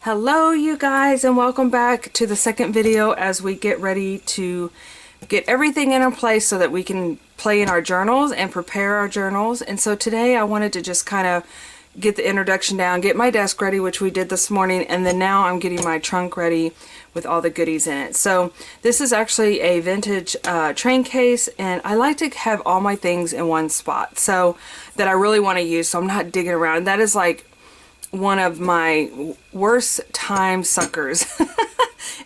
Hello you guys, and welcome back to the second video as we get ready to get everything in place so that we can play in our journals and prepare our journals. And so today I wanted to just kind of get the introduction down, get my desk ready, which we did this morning, and then now I'm getting my trunk ready with all the goodies in it. So this is actually a vintage train case, and I like to have all my things in one spot so that I really want to use, so I'm not digging around. That is like one of my worst time suckers,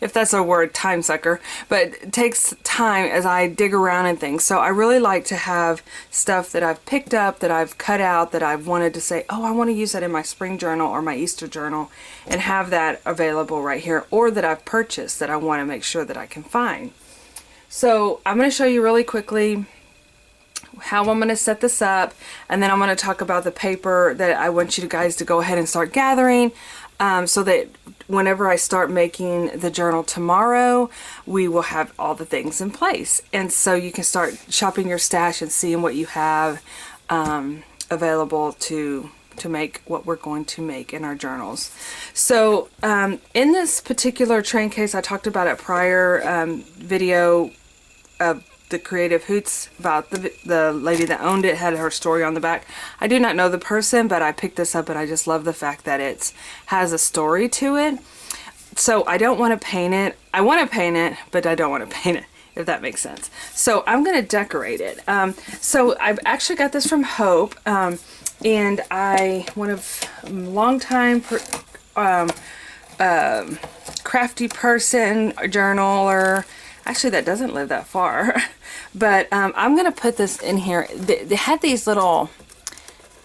if that's a word, time sucker, but it takes time as I dig around and things. So I really like to have stuff that I've picked up, that I've cut out, that I've wanted to say, oh, I want to use that in my spring journal or my Easter journal, and have that available right here, or that I've purchased that I want to make sure that I can find. So I'm going to show you really quickly how I'm going to set this up, and then I'm going to talk about the paper that I want you guys to go ahead and start gathering, so that whenever I start making the journal tomorrow, we will have all the things in place, and so you can start shopping your stash and seeing what you have available to make what we're going to make in our journals. So in this particular train case, I talked about a prior video of the Creative Hoots about the lady that owned it, had her story on the back. I do not know the person, but I picked this up and I just love the fact that it has a story to it. So I don't want to paint it. I want to paint it, but I don't want to paint it, if that makes sense. So I'm going to decorate it. So I've actually got this from Hope, and one of long time crafty person, journaler. Actually, that doesn't live that far. But I'm going to put this in here. They had these little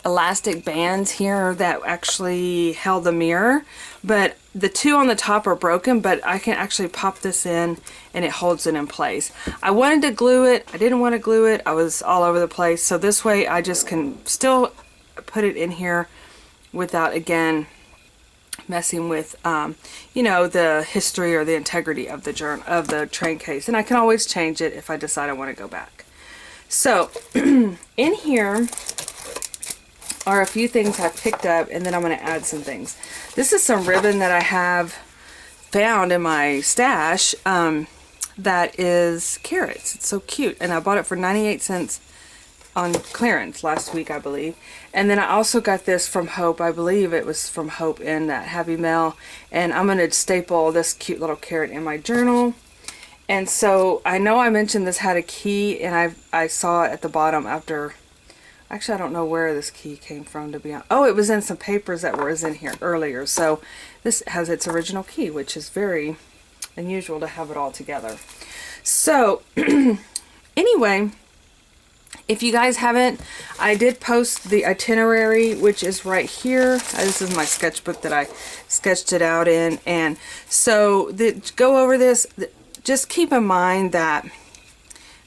elastic bands here that actually held the mirror. But the two on the top are broken, but I can actually pop this in and it holds it in place. I wanted to glue it. I didn't want to glue it. I was all over the place. So this way I just can still put it in here without, again, messing with you know, the history or the integrity of the journal, of the train case. And I can always change it if I decide I want to go back. So in here are a few things I picked up, and then I'm going to add some things. This is some ribbon that I have found in my stash that is carrots. It's so cute, and I bought it for 98 cents on clearance last week, I believe. And then I also got this from Hope. I believe it was from Hope in that Happy Mail. And I'm going to staple this cute little carrot in my journal. And so I know I mentioned this had a key, and I saw it at the bottom after. Actually, I don't know where this key came from, to be honest. Oh, it was in some papers that was in here earlier. So this has its original key, which is very unusual to have it all together. So anyway, if you guys haven't, I did post the itinerary, which is right here. This is my sketchbook that I sketched it out in. And so go over this. Just keep in mind that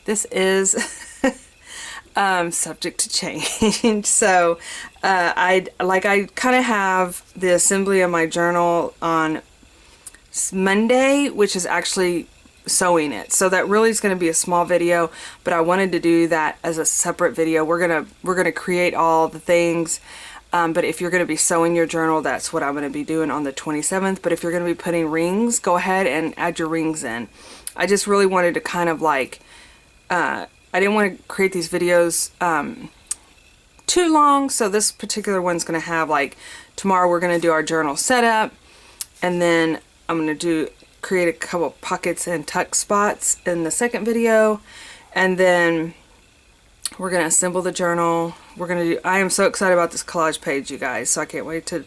this is subject to change. So I kind of have the assembly of my journal on Monday, which is actually sewing it. So that really is going to be a small video, but I wanted to do that as a separate video. We're gonna create all the things, but if you're going to be sewing your journal, that's what I'm going to be doing on the 27th. But if you're going to be putting rings, go ahead and add your rings in. I just really wanted to kind of like I didn't want to create these videos too long, so this particular one's going to have, like, tomorrow we're going to do our journal setup, and then I'm going to create a couple pockets and tuck spots in the second video, and then we're going to assemble the journal. I am so excited about this collage page, you guys, so I can't wait to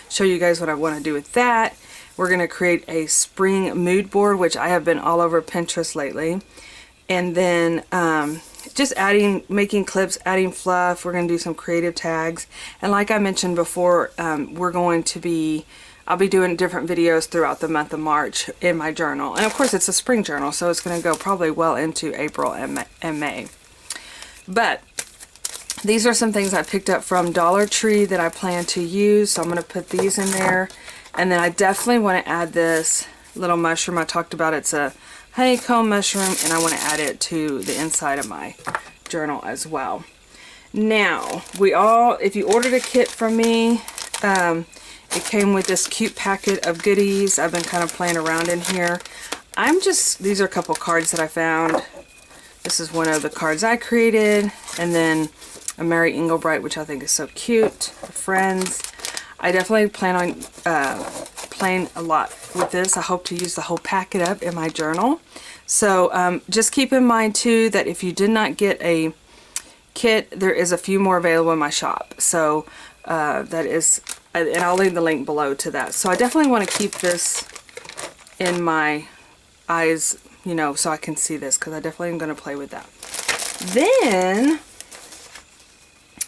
show you guys what I want to do with that. We're going to create a spring mood board, which I have been all over Pinterest lately, and then just making clips, adding fluff. We're going to do some creative tags, and like I mentioned before, I'll be doing different videos throughout the month of March in my journal. And of course it's a spring journal, so it's going to go probably well into April and May. But these are some things I picked up from Dollar Tree that I plan to use. So I'm going to put these in there. And then I definitely want to add this little mushroom I talked about. It's a honeycomb mushroom, and I want to add it to the inside of my journal as well. Now, if you ordered a kit from me, It came with this cute packet of goodies. I've been kind of playing around in here. These are a couple cards that I found. This is one of the cards I created, and then a Mary Engelbright, which I think is so cute. Friends. I definitely plan on playing a lot with this. I hope to use the whole packet up in my journal. So just keep in mind too that if you did not get a kit, there is a few more available in my shop. So that is, and I'll leave the link below to that. So I definitely want to keep this in my eyes, you know, so I can see this, because I definitely am going to play with that. Then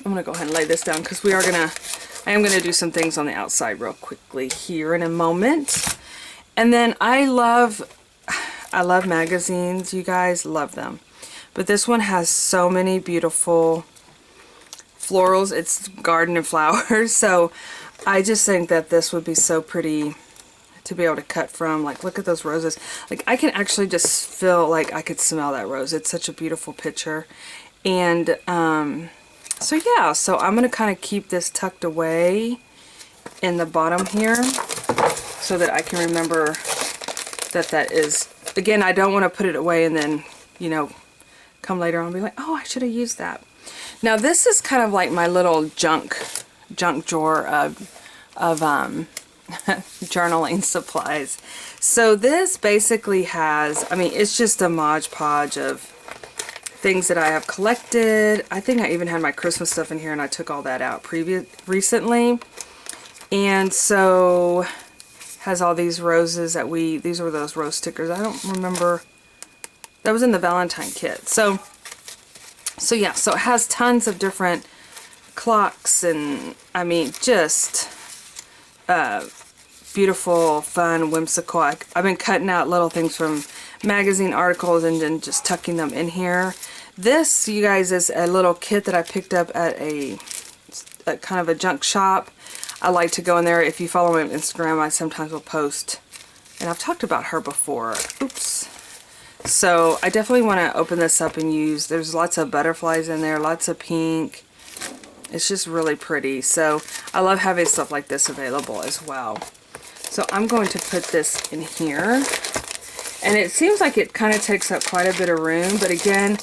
I'm going to go ahead and lay this down, because I am going to do some things on the outside real quickly here in a moment. And then I love magazines, you guys, love them. But this one has so many beautiful florals. It's garden and flowers. So I just think that this would be so pretty to be able to cut from. Like, look at those roses. Like, I can actually just feel like I could smell that rose. It's such a beautiful picture. And so yeah, so I'm going to kind of keep this tucked away in the bottom here so that I can remember that is, again, I don't want to put it away and then, you know, come later on and be like, oh, I should have used that. Now this is kind of like my little junk drawer of journaling supplies. So this basically has, I mean, it's just a Mod Podge of things that I have collected. I think I even had my Christmas stuff in here, and I took all that out recently. And so has all these roses that these were those rose stickers. I don't remember. That was in the Valentine kit. So yeah, so it has tons of different clocks, and I mean, just beautiful, fun, whimsical. I've been cutting out little things from magazine articles and then just tucking them in here. This, you guys, is a little kit that I picked up at a kind of a junk shop. I like to go in there. If you follow me on Instagram, I sometimes will post, and I've talked about her before. Oops. So I definitely want to open this up and use. There's lots of butterflies in there, lots of pink. It's just really pretty. So I love having stuff like this available as well. So I'm going to put this in here. And it seems like it kind of takes up quite a bit of room. But again,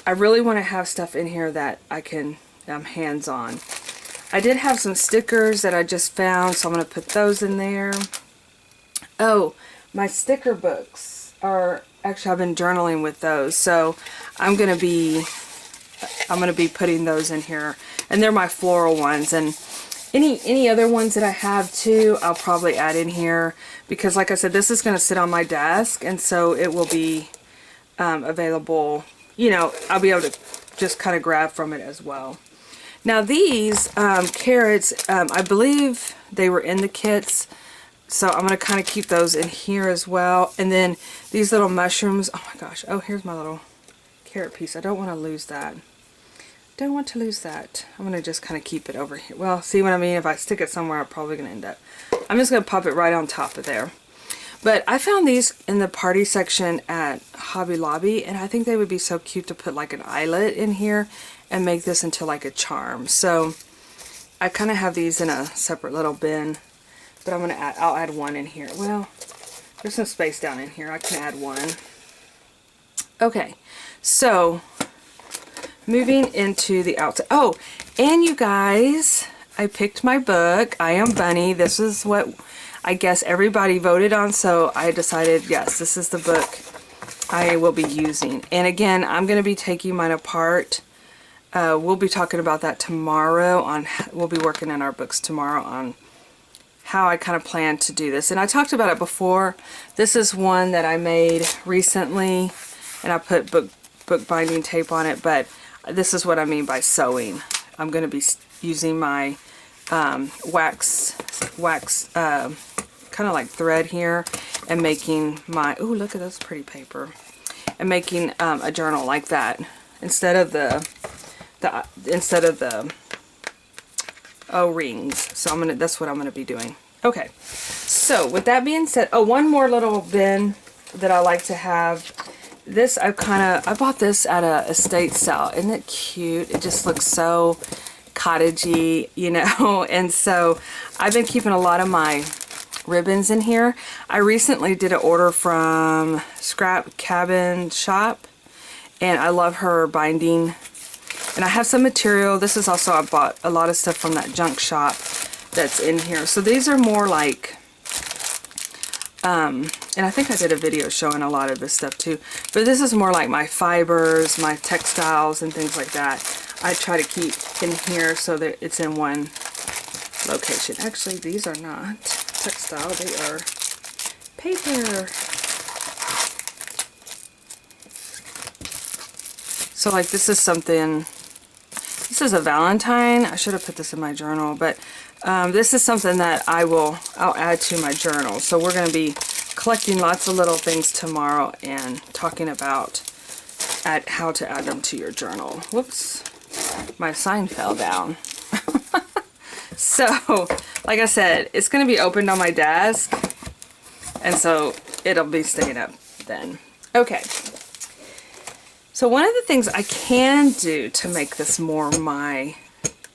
I really want to have stuff in here that I can hands-on. I did have some stickers that I just found, so I'm going to put those in there. Oh, my sticker books are, actually I've been journaling with those. So I'm going to be putting those in here. And they're my floral ones. And any other ones that I have too, I'll probably add in here, because like I said, this is going to sit on my desk, and so it will be available, you know, I'll be able to just kind of grab from it as well. Now these carrots, I believe they were in the kits, so I'm going to kind of keep those in here as well. And then these little mushrooms, oh my gosh, oh, here's my little carrot piece. I don't want to lose that. Don't want to lose that. I'm going to just kind of keep it over here. Well, see what I mean? If I stick it somewhere, I'm probably going to end up. I'm just going to pop it right on top of there. But I found these in the party section at Hobby Lobby, and I think they would be so cute to put like an eyelet in here and make this into like a charm. So I kind of have these in a separate little bin, but I'm going to add, I'll add one in here. Well, there's some space down in here. I can add one. Okay, so moving into the outside. Oh, and you guys, I picked my book, I Am Bunny. This is what I guess everybody voted on, so I decided, yes, this is the book I will be using. And again, I'm going to be taking mine apart. We'll be talking about that tomorrow. We'll be working on our books tomorrow on how I kind of plan to do this. And I talked about it before. This is one that I made recently, and I put book binding tape on it, but this is what I mean by sewing. I'm going to be using my wax kind of like thread here, and making my, ooh, look at this pretty paper, and making a journal like that instead of the O-rings. So that's what I'm gonna be doing. Okay, so with that being said, oh, one more little bin that I like to have. This I bought this at a estate sale. Isn't it cute? It just looks so cottagey, you know. And so I've been keeping a lot of my ribbons in here. I recently did an order from Scrap Cabin Shop, and I love her binding. And I have some material. This is also, I bought a lot of stuff from that junk shop that's in here. So these are more like, and I think I did a video showing a lot of this stuff too, but this is more like my fibers, my textiles and things like that. I try to keep in here so that it's in one location. Actually, these are not textile, they are paper. So like this is something, this is a Valentine. I should have put this in my journal, but this is something that I'll add to my journal. So we're going to be collecting lots of little things tomorrow and talking about how to add them to your journal. Whoops, my sign fell down. So, like I said, it's going to be opened on my desk, and so it'll be staying up then. Okay. So one of the things I can do to make this more my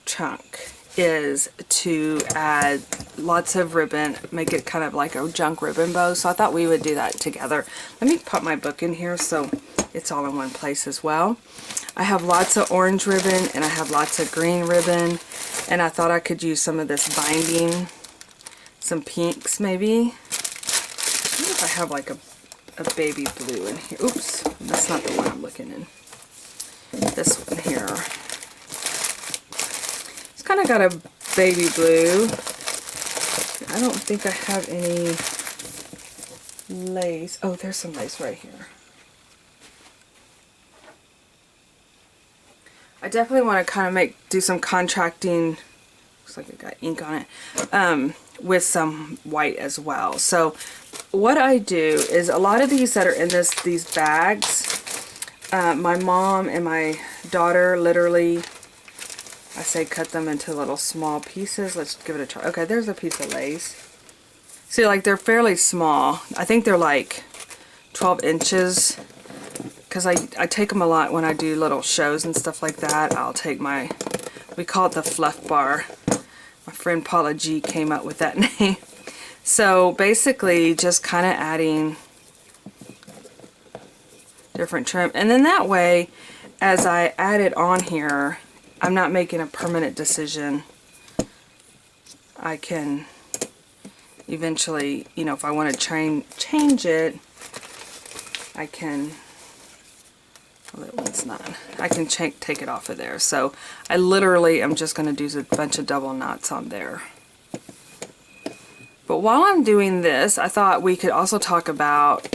chunk is to add lots of ribbon, make it kind of like a junk ribbon bow. So I thought we would do that together. Let me put my book in here so it's all in one place as well. I have lots of orange ribbon and I have lots of green ribbon, and I thought I could use some of this binding, some pinks maybe. I wonder if I have like a baby blue in here. Oops, that's not the one I'm looking in. This one here. It's kind of got a baby blue. I don't think I have any lace. Oh, there's some lace right here. I definitely want to kind of do some contracting. Looks like it got ink on it. With some white as well. So what I do is a lot of these that are in these bags, my mom and my daughter literally, I say cut them into little small pieces. Let's give it a try. Okay, there's a piece of lace. See, like they're fairly small. I think they're like 12 inches. Because I take them a lot when I do little shows and stuff like that. I'll take we call it the fluff bar. My friend Paula G came up with that name. So basically just kind of adding different trim. And then that way, as I add it on here, I'm not making a permanent decision. I can eventually, you know, if I want to change it, I can... Well, that one's not. I can take it off of there. So I literally am just going to do a bunch of double knots on there. But while I'm doing this, I thought we could also talk about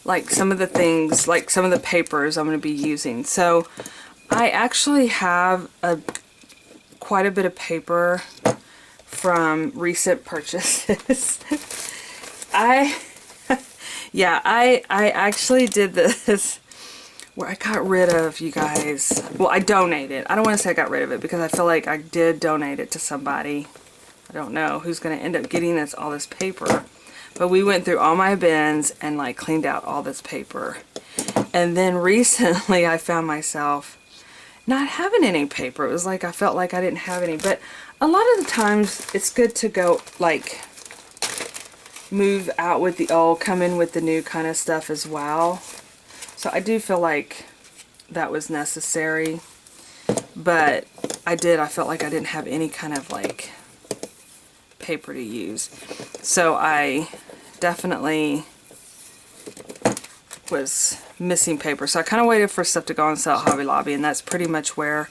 like some of the things, like some of the papers I'm going to be using. So I actually have quite a bit of paper from recent purchases. Yeah, I actually did this where I got rid of, you guys, well, I donated. I don't want to say I got rid of it because I feel like I did donate it to somebody. I don't know who's going to end up getting all this paper. But we went through all my bins and like cleaned out all this paper. And then recently I found myself not having any paper. It was like I felt like I didn't have any. But a lot of the times it's good to go like move out with the old, come in with the new kind of stuff as well. So I do feel like that was necessary. But I felt like I didn't have any kind of like paper to use. So I definitely was missing paper. So I kind of waited for stuff to go on sale at Hobby Lobby, and that's pretty much where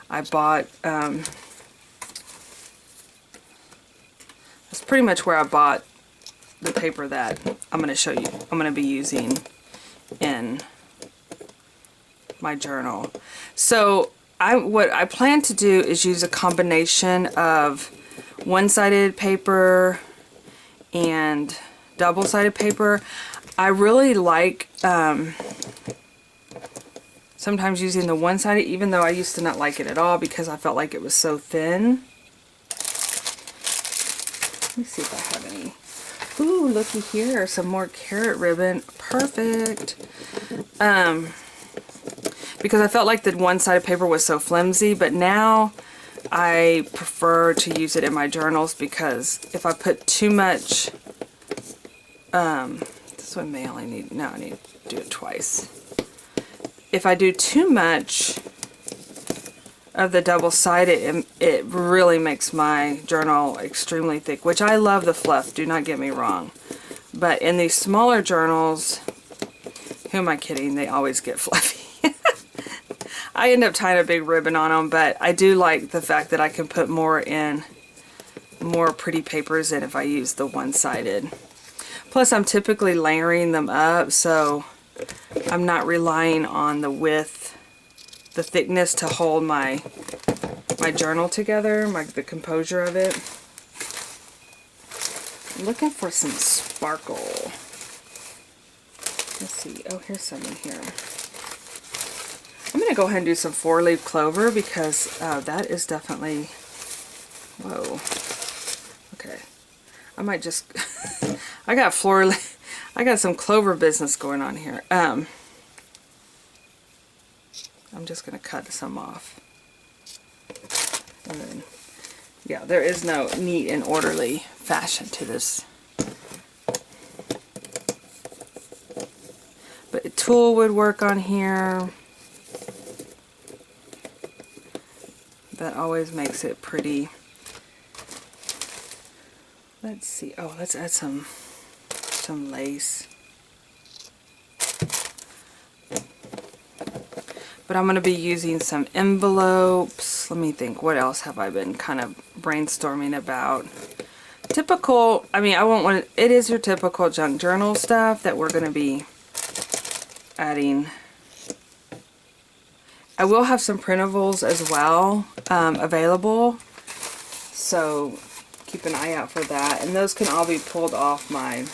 I bought, that's pretty much where I bought the paper that I'm going to show you, I'm going to be using in my journal. So what I plan to do is use a combination of one-sided paper and double-sided paper. I really like sometimes using the one-sided, even though I used to not like it at all because I felt like it was so thin. Let me see if I have any. Ooh, looky here, some more carrot ribbon. Perfect. because I felt like the one-sided paper was so flimsy, but now I prefer to use it in my journals because if I put too much, this one may only need, no, I need to do it twice. If I do too much of the double-sided, it really makes my journal extremely thick, which I love the fluff, do not get me wrong. But in these smaller journals, who am I kidding? They always get fluffy. I end up tying a big ribbon on them, but I do like the fact that I can put more pretty papers in if I use the one-sided. Plus, I'm typically layering them up, so I'm not relying on the width, the thickness to hold my journal together, the composure of it. I'm looking for some sparkle. Let's see. Oh, here's some in here. I'm going to go ahead and do some 4-leaf clover because that is definitely... Whoa. Okay. I might just... I got some clover business going on here. I'm just going to cut some off. And then, yeah, there is no neat and orderly fashion to this. But a tool would work on here. That always makes it pretty. Let's see. Oh, let's add some lace. But I'm going to be using some envelopes. Let me think. What else have I been kind of brainstorming about? Typical, I mean, I won't want it is your typical junk journal stuff that we're going to be adding. I will have some printables as well available, so keep an eye out for that. And those can all be pulled off my...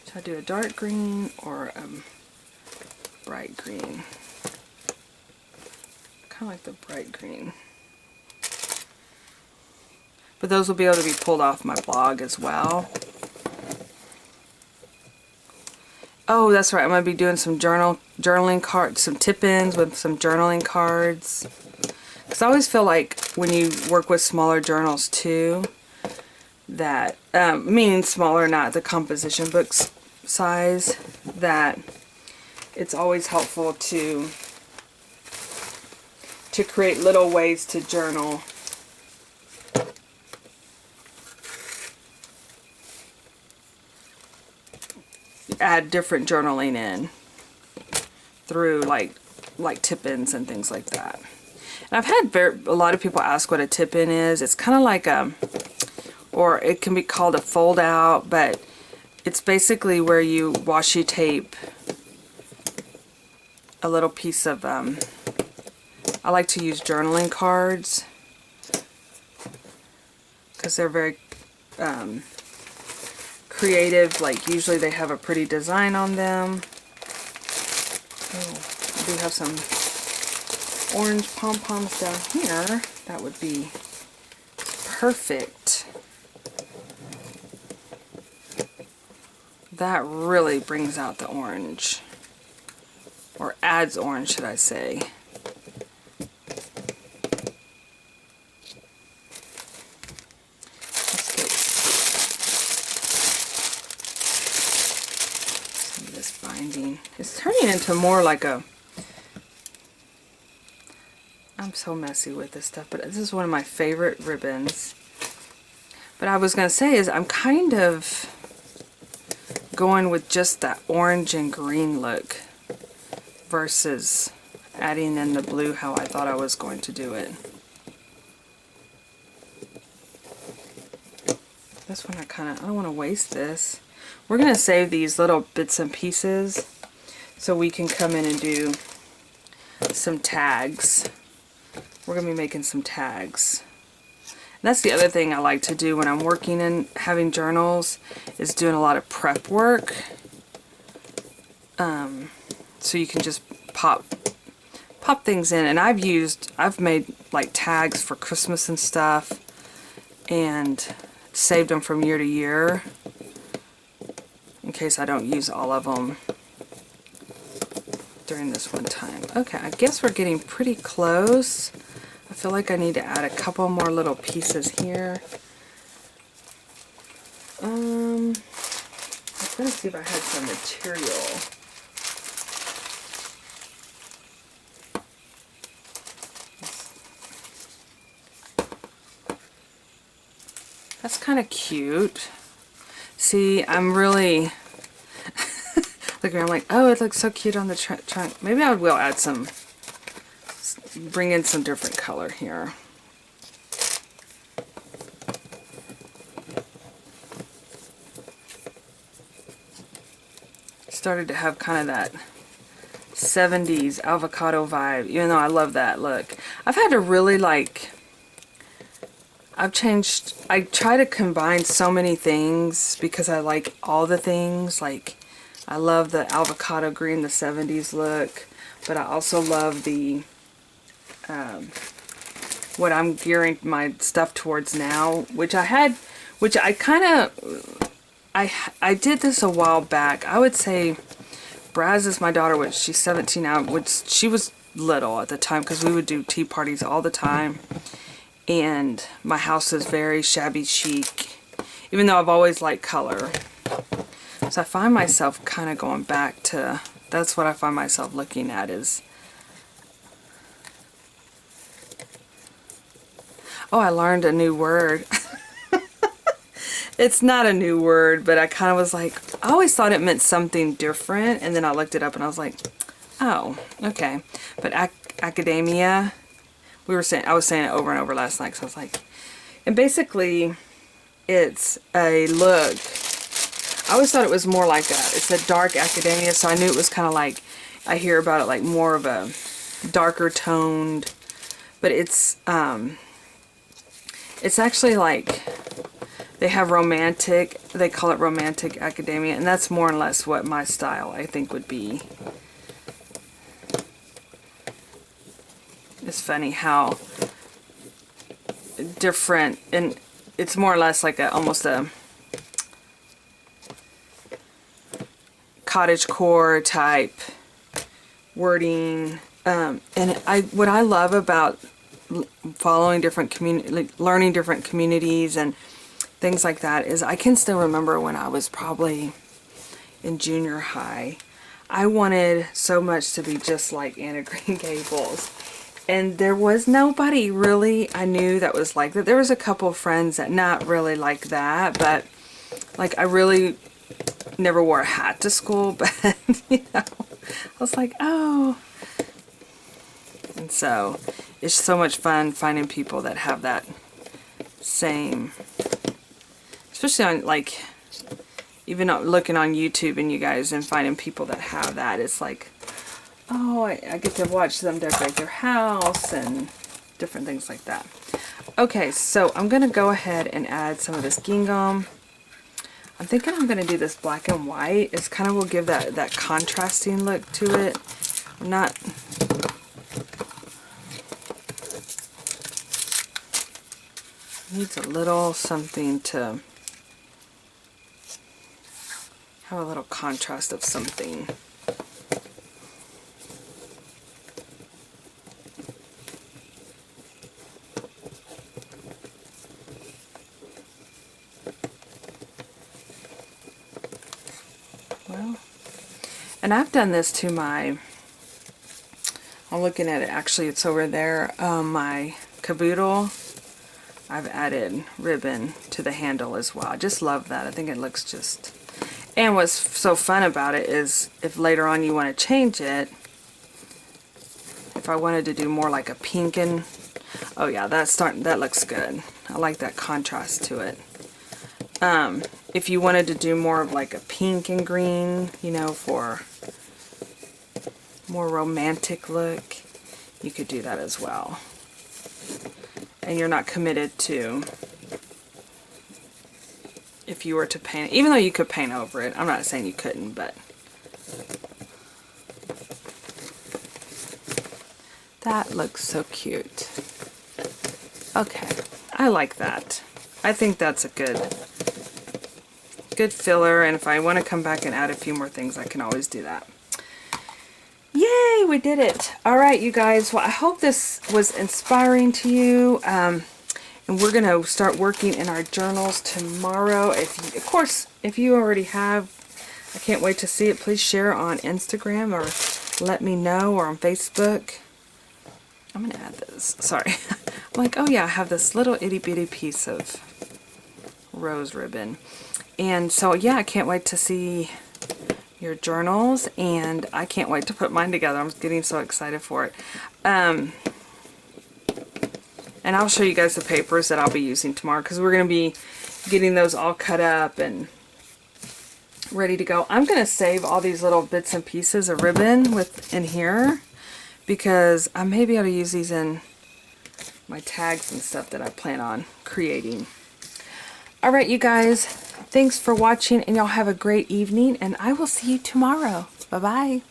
Should I do a dark green or a bright green? Kind of like the bright green. But those will be able to be pulled off my blog as well. Oh, that's right. I'm going to be doing some journaling cards, some tip-ins with some journaling cards. Because I always feel like when you work with smaller journals too, that, meaning smaller, not the composition books size, that it's always helpful to create little ways to journal. Add different journaling in through like tip-ins and things like that. And I've had a lot of people ask what a tip-in is. It's kind of like or it can be called a fold-out, but it's basically where you washi tape a little piece of, I like to use journaling cards because they're very creative. Like usually they have a pretty design on them. Oh, I do have some orange pom-poms down here. That would be perfect. That really brings out the orange, or adds orange, should I say. Let's get some of this binding. It's turning into more like a... I'm so messy with this stuff, but this is one of my favorite ribbons. But I was going to say is I'm kind of going with just that orange and green look versus adding in the blue how I thought I was going to do it. This one I don't want to waste this. We're going to save these little bits and pieces so we can come in and do some tags. We're going to be making some tags. And that's the other thing I like to do when I'm working and having journals, is doing a lot of prep work. So you can just pop things in. And I've made like tags for Christmas and stuff and saved them from year to year in case I don't use all of them. during this one time. Okay, I guess we're getting pretty close. I feel like I need to add a couple more little pieces here. I'm going to see if I had some material. That's kind of cute. See, I'm really... Look, I'm like, oh, it looks so cute on the trunk. Maybe I will add some... Bring in some different color here. Started to have kind of that 70s avocado vibe, even though I love that look. I've had to really like... I try to combine so many things because I like all the things. Like, I love the avocado green, the 70s look, but I also love the, what I'm gearing my stuff towards now, which I did this a while back. I would say Braz is my daughter, which she's 17 now, which she was little at the time because we would do tea parties all the time. And my house is very shabby chic, even though I've always liked color. So I find myself kind of going back to, that's what I find myself looking at is, oh, I learned a new word. It's not a new word, but I kind of was like, I always thought it meant something different, and then I looked it up and I was like, oh, okay. But academia... I was saying it over and over last night, so I was like, and basically, it's a look. I always thought it was more like it's a dark academia, so I knew it was kind of like, I hear about it like more of a darker toned, but it's actually like, they have romantic, they call it romantic academia, and that's more or less what my style, I think, would be. It's funny how different, and it's more or less like almost a cottagecore type wording. And what I love about following different learning different communities and things like that is I can still remember when I was probably in junior high, I wanted so much to be just like Anne of Green Gables. And there was nobody really I knew that was like that. There was a couple of friends that not really like that, but like I really never wore a hat to school, but you know, I was like, oh. And so it's so much fun finding people that have that same, especially on like, even looking on YouTube and you guys and finding people that have that. It's like, oh, I get to watch them decorate their house and different things like that. Okay, so I'm going to go ahead and add some of this gingham. I'm thinking I'm going to do this black and white. It's kind of will give that contrasting look to it. I'm not... Needs a little something to have a little contrast of something. Well, and I've done this to my, I'm looking at it, actually it's over there, my caboodle. I've added ribbon to the handle as well. I just love that. I think it looks just... And what's so fun about it is if later on you want to change it, if I wanted to do more like a pink and... Oh yeah, that looks good. I like that contrast to it. If you wanted to do more of like a pink and green, you know, for more romantic look, you could do that as well. And you're not committed to, if you were to paint it, even though you could paint over it. I'm not saying you couldn't, but that looks so cute. Okay, I like that. I think that's a good filler, and if I want to come back and add a few more things, I can always do that. Yay! Yay, we did it. All right, you guys. Well, I hope this was inspiring to you. And we're going to start working in our journals tomorrow. Of course, if you already have, I can't wait to see it. Please share on Instagram or let me know, or on Facebook. I'm going to add this. Sorry. I'm like, oh yeah, I have this little itty bitty piece of rose ribbon. And so, yeah, I can't wait to see your journals, and I can't wait to put mine together. I'm getting so excited for it. And I'll show you guys the papers that I'll be using tomorrow, because we're going to be getting those all cut up and ready to go. I'm going to save all these little bits and pieces of ribbon in here, because I may be able to use these in my tags and stuff that I plan on creating. Alright, you guys, thanks for watching, and y'all have a great evening, and I will see you tomorrow. Bye-bye.